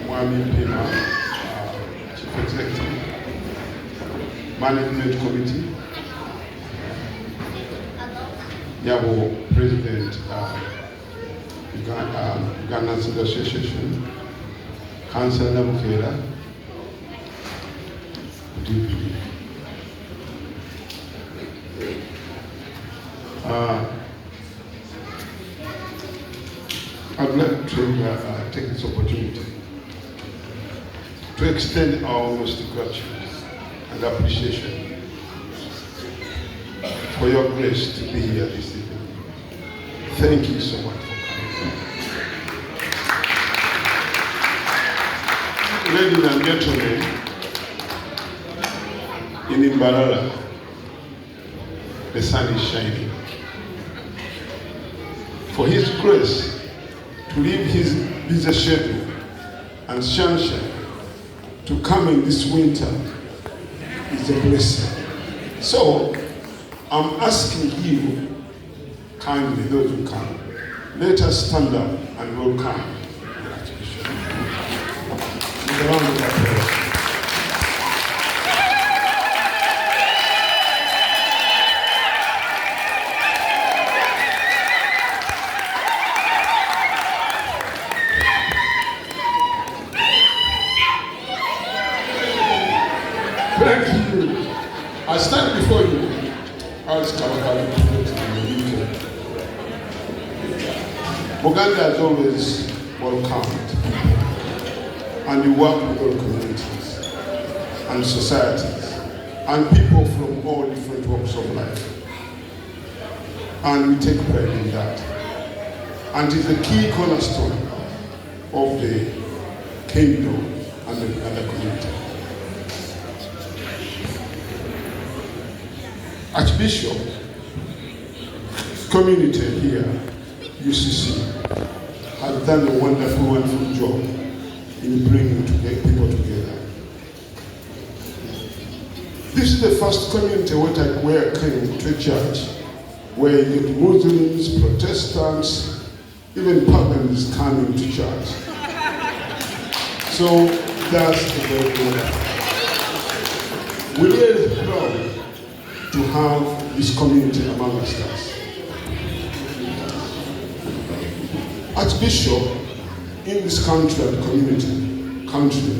Mwami Pima, Chief Executive, Management Committee, Yabo President, Uganda Association, Councillor Okwogera, DP. I'd like to take this opportunity to extend our most gratitude and appreciation for your grace to be here this evening. Thank you so much for coming. Ladies and gentlemen, in Imbalala, the sun is shining. For His grace to leave His busy schedule and sunshine to come in this winter is a blessing. So I'm asking you kindly, those who come, let us stand up and welcome the Archbishop. With a round of applause. Thank you. I stand before you as Kabaka. Muganda has always welcomed, and you work with all communities and societies and people from all different walks of life. And we take pride in that. And it is a key cornerstone of the kingdom and the community. Archbishop, community here, UCC, has done a wonderful job in bringing people together. This is the first community where I came to a church where you get Muslims, Protestants, even pagans coming to church. So that's a very good. We're really proud to have this community amongst us. Archbishop, in this country and country,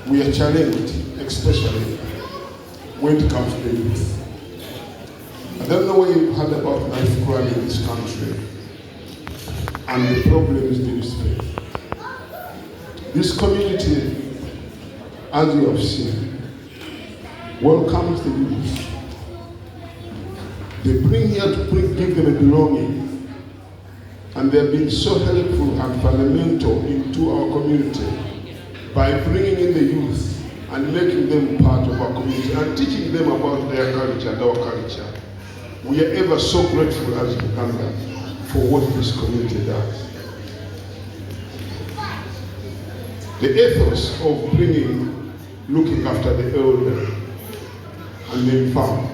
we are challenged, especially when it comes to the youth. I don't know whether you've heard about knife crime in this country and the problems they face. This community, as you have seen, welcomes the youth. They bring here to give them a belonging, and they have been so helpful and fundamental into our community by bringing in the youth and making them part of our community and teaching them about their culture and our culture. We are ever so grateful as Uganda for what this community does. The ethos of looking after the elder and the infirm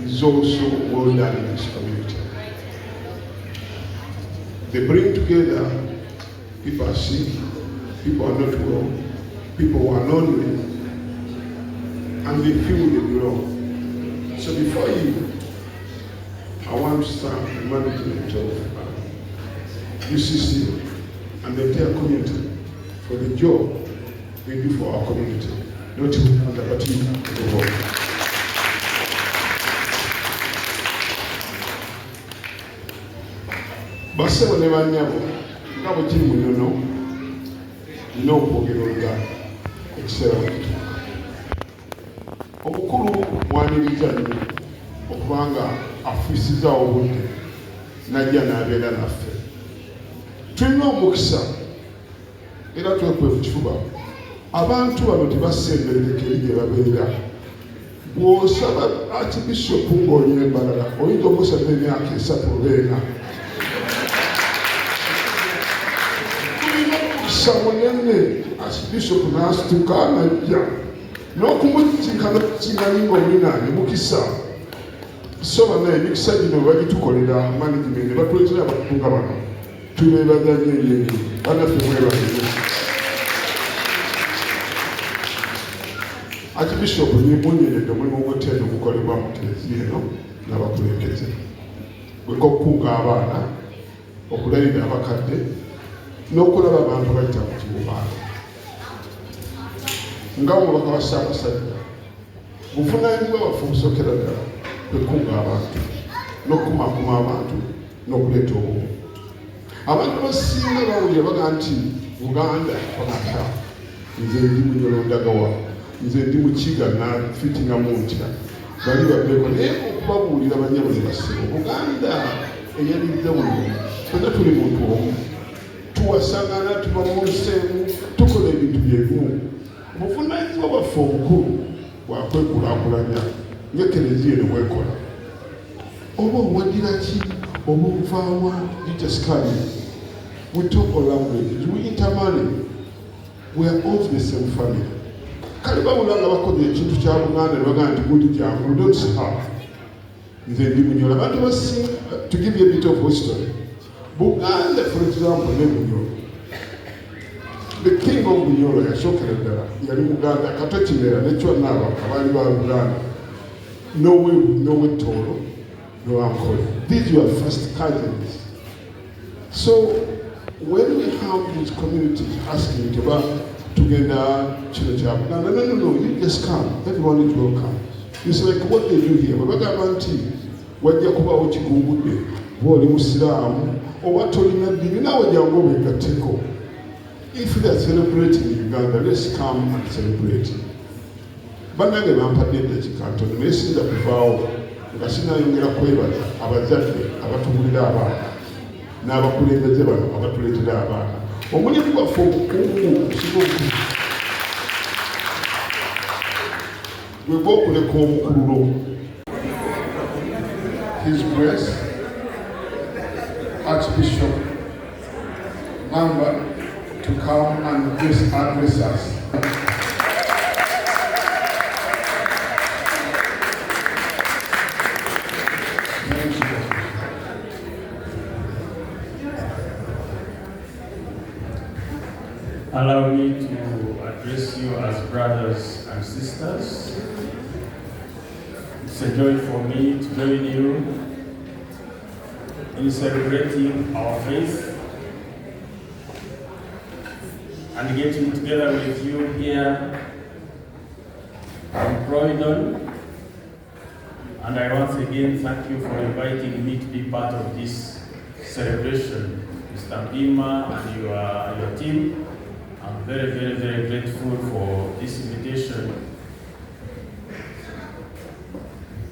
is also well done in this community. They bring together people are sick, people are not well, people who are lonely, and they feel they belong. So before you, I want to thank the management of UCC and the entire community for the job they do for our community, not even but you the world. Basebo ne banyabo nga bwe kiri munono nina okwogera Oluganda ekiseera wakituuka. Omukulu mwaniriza nnyo okubanga afuusizaawo obudde n'ajja n'abeera naffe. Tulina omukisa era twekwe ku kifuba. Abantu bano tebasemberedekeri gye babeera. Bw'osaba Archbishop ng'oli Embalala oyinza okusaba emyaka 3 oba 4. Samunene Archbishop n'asituka n'ajja n'okumukiikana kingali ng'omunaani mukisa. So bana emikisa gino bagitukolera management ne batuletera abakunga bano. tubeebaza nnyo ennyo bannaffe mwebaze. Archbishop nimwonyeredde omulimu ogw'ettendo ogukolebwa mu kkerezia eno n'abakulembeze gw'okukuza abaana, okulayirira abakadde n'okulaba abantu bayita mu kibubaala. Nga omubaka wa Ssaabasajja buvunaanyizibwa waffe obusookera ddala kwekukuza abantu n'okukumakuma abantu n'okuleeta obumu. Abantu abasinga bawulira baga nti Buganda banata, nze ndi Bunyoro ndagawa, nze ndi Mukiga nafitingamu ntya, bali babbeeko. Naye okubabuulira banyabo ne basibo, Buganda eyanirizza buli omu, fenna tuli muntu omu, tuwasangana, tuba mu nsi emu, tukola ebintu byebimu. Obuvunaanyizibwa bwaffe obukulu bwakwekulakulanya ng'ekkerezia eno bwekola. Oba owaddira ki, oba ovaawa, you just carry. We talk all languages, we intermarry. We are all the same family. Kale babula nga bakoze ekintu kya Buganda ne bagamba nti guli jangu, don't stop. Nze ndi Bunyoro. Abantu basinga, to give you a bit of history, Buganda for example ne Bunyoro. The king of Bunyoro yasookera ddala yali Muganda, Kato Kimera ne Chwanabaka baali ba Buganda. Norwood Toro, no Omukolo. These were first cousins. So when we have these communities asking about together, no, you just come. Everyone is welcome. It's like what they do here. Babagabanti, wajja kubawo Kigungu Day, bw'oli Musiraamu, oba tolina ddiini naawe jangu obeegatteko. If they are celebrating in Uganda, let's come and celebrate. Bannange bampadde eddakiika ntono naye sinza kuvaawo nga sinayongera kwebaza abazadde abatubuulira abaana n'abakulembeze bano abatuleetera abaana. Omulimu gwaffe obukungu gwe gw'okuleka omukululo. His Grace Archbishop Lambert to come and just address us. Allow me to address you as brothers and sisters. It's a joy for me to join you in celebrating our faith and getting together with you here in Croydon. And I once again thank you for inviting me to be part of this celebration. Mr. Bima and your team, I'm very, very, very grateful for this invitation.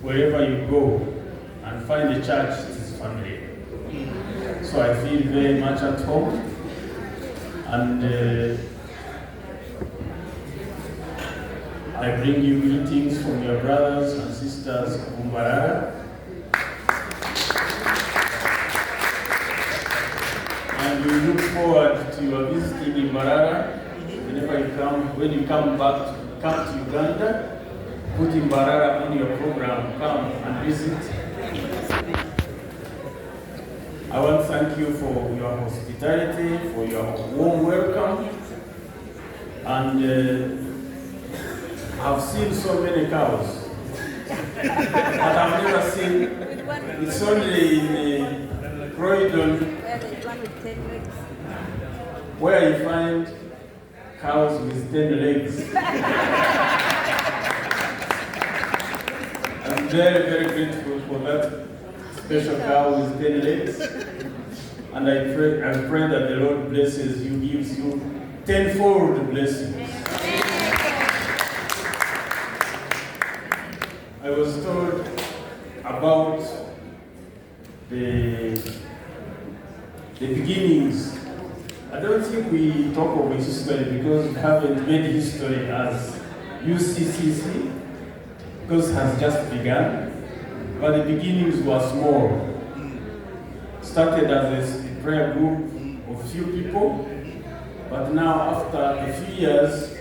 Wherever you go and find a church, it is family. So I feel very much at home. And I bring you greetings from your brothers and sisters of Mbarara. And we look forward to your visiting in Mbarara. Whenever you come, when you come to Uganda, put in Mbarara in your program, come and visit. I want to thank you for your hospitality, for your warm welcome. And I've seen so many cows, but I've never seen, it's only in Croydon where you find cows with 10 legs. I'm very, very grateful for that special cow with 10 legs. And I pray that the Lord blesses you, gives you tenfold blessings. I was told about the beginnings. I don't think we talk of history because we haven't made history as UCCC, because it has just begun. But the beginnings were small. Started as a prayer group of few people, but now after a few years,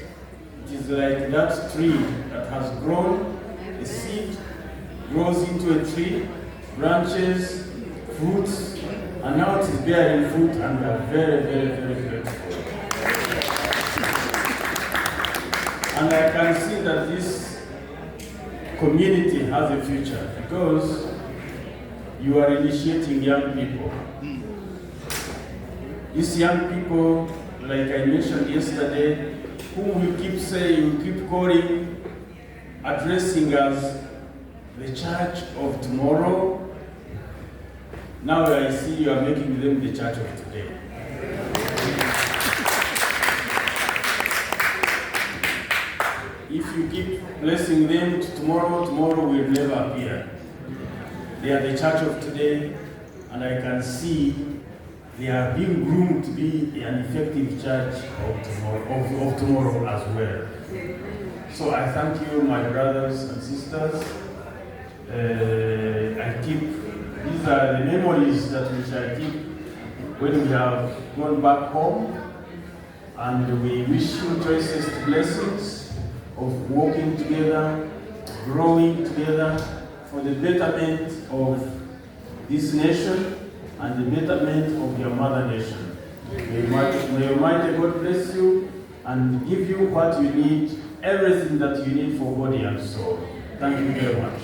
it is like that tree that has grown. A seed grows into a tree, branches, fruits, And now it is bearing fruit, and we are very, very, very grateful. And I can see that this community has a future because you are initiating young people. These young people, like I mentioned yesterday, whom we keep saying, we keep calling, addressing as the church of tomorrow. Now I see you are making them the church of today. If you keep blessing them to tomorrow, tomorrow will never appear. They are the church of today, and I can see they are being groomed to be an effective church of tomorrow as well. So I thank you, my brothers and sisters. These are the memories that we shall keep when we have gone back home, and we wish you choicest blessings of walking together, growing together for the betterment of this nation and the betterment of your mother nation. May Almighty God bless you and give you what you need, everything that you need for body and soul. Thank you very much.